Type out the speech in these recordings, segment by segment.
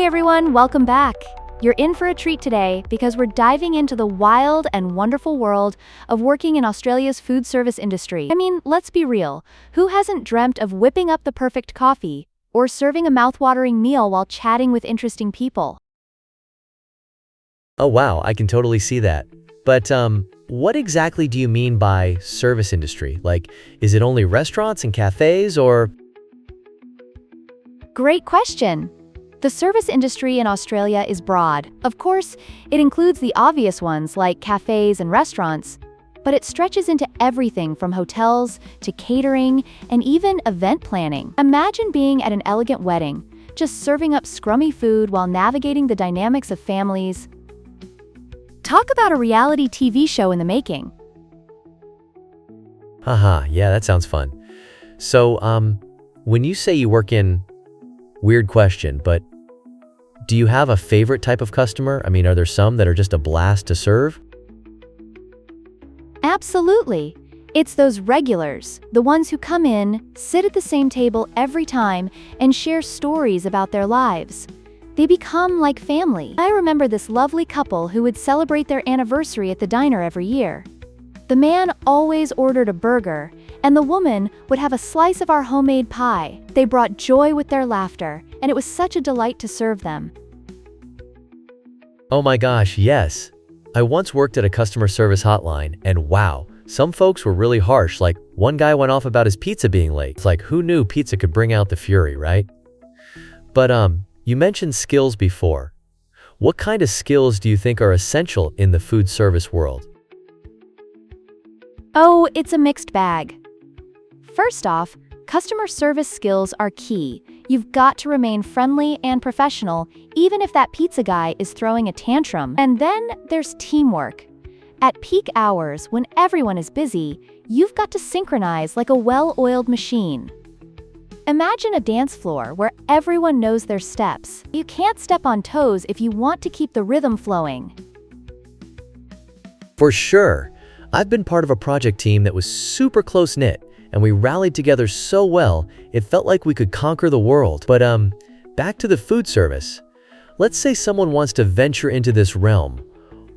Hey everyone, welcome back. You're in for a treat today because we're diving into the wild and wonderful world of working in Australia's food service industry. I mean, let's be real. Who hasn't dreamt of whipping up the perfect coffee or serving a mouth-watering meal while chatting with interesting people? Oh wow, I can totally see that. But what exactly do you mean by service industry? Like, is it only restaurants and cafes or? Great question. The service industry in Australia is broad. Of course, it includes the obvious ones like cafes and restaurants, but it stretches into everything from hotels to catering and even event planning. Imagine being at an elegant wedding, just serving up scrummy food while navigating the dynamics of families. Talk about a reality TV show in the making. Haha, yeah, that sounds fun. So, when you say you work in, weird question, but do you have a favorite type of customer? I mean, are there some that are just a blast to serve? Absolutely. It's those regulars, the ones who come in, sit at the same table every time, and share stories about their lives. They become like family. I remember this lovely couple who would celebrate their anniversary at the diner every year. The man always ordered a burger, and the woman would have a slice of our homemade pie. They brought joy with their laughter, and it was such a delight to serve them. Oh my gosh, yes. I once worked at a customer service hotline, and wow, some folks were really harsh, like one guy went off about his pizza being late. It's like, who knew pizza could bring out the fury, right? But you mentioned skills before. What kind of skills do you think are essential in the food service world? Oh, it's a mixed bag. First off, customer service skills are key. You've got to remain friendly and professional, even if that pizza guy is throwing a tantrum. And then there's teamwork. At peak hours, when everyone is busy, you've got to synchronize like a well-oiled machine. Imagine a dance floor where everyone knows their steps. You can't step on toes if you want to keep the rhythm flowing. For sure. I've been part of a project team that was super close-knit, and we rallied together so well, it felt like we could conquer the world. But back to the food service. Let's say someone wants to venture into this realm.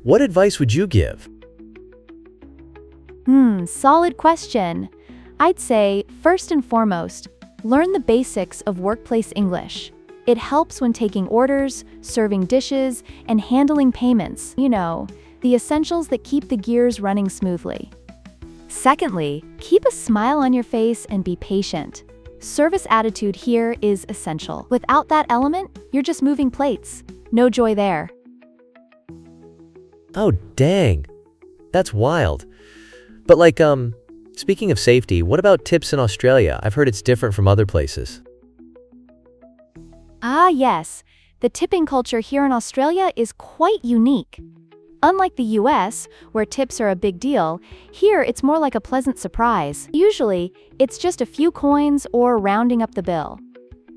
What advice would you give? Solid question. I'd say, first and foremost, learn the basics of workplace English. It helps when taking orders, serving dishes, and handling payments. You know, the essentials that keep the gears running smoothly. Secondly, keep a smile on your face and be patient. Service attitude here is essential. Without that element, you're just moving plates. No joy there. Oh, dang. That's wild. But like, speaking of safety, what about tips in Australia? I've heard it's different from other places. Ah, yes. The tipping culture here in Australia is quite unique. Unlike the US, where tips are a big deal, here it's more like a pleasant surprise. Usually, it's just a few coins or rounding up the bill.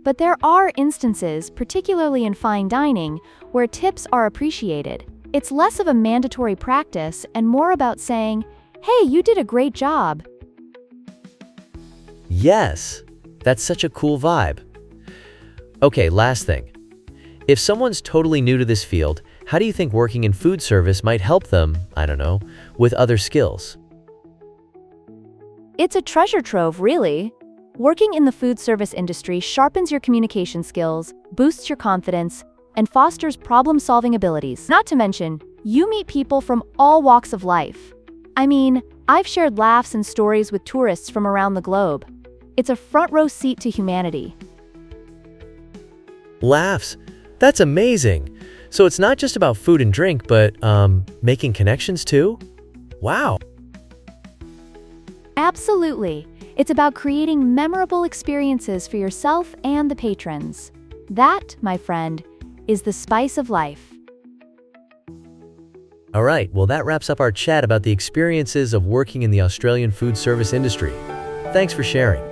But there are instances, particularly in fine dining, where tips are appreciated. It's less of a mandatory practice and more about saying, "Hey, you did a great job." Yes, that's such a cool vibe. Okay, last thing. If someone's totally new to this field, how do you think working in food service might help them, I don't know, with other skills? It's a treasure trove, really. Working in the food service industry sharpens your communication skills, boosts your confidence, and fosters problem-solving abilities. Not to mention, you meet people from all walks of life. I mean, I've shared laughs and stories with tourists from around the globe. It's a front-row seat to humanity. Laughs. That's amazing. So it's not just about food and drink, but making connections too? Wow. Absolutely. It's about creating memorable experiences for yourself and the patrons. That, my friend, is the spice of life. All right, well that wraps up our chat about the experiences of working in the Australian food service industry. Thanks for sharing.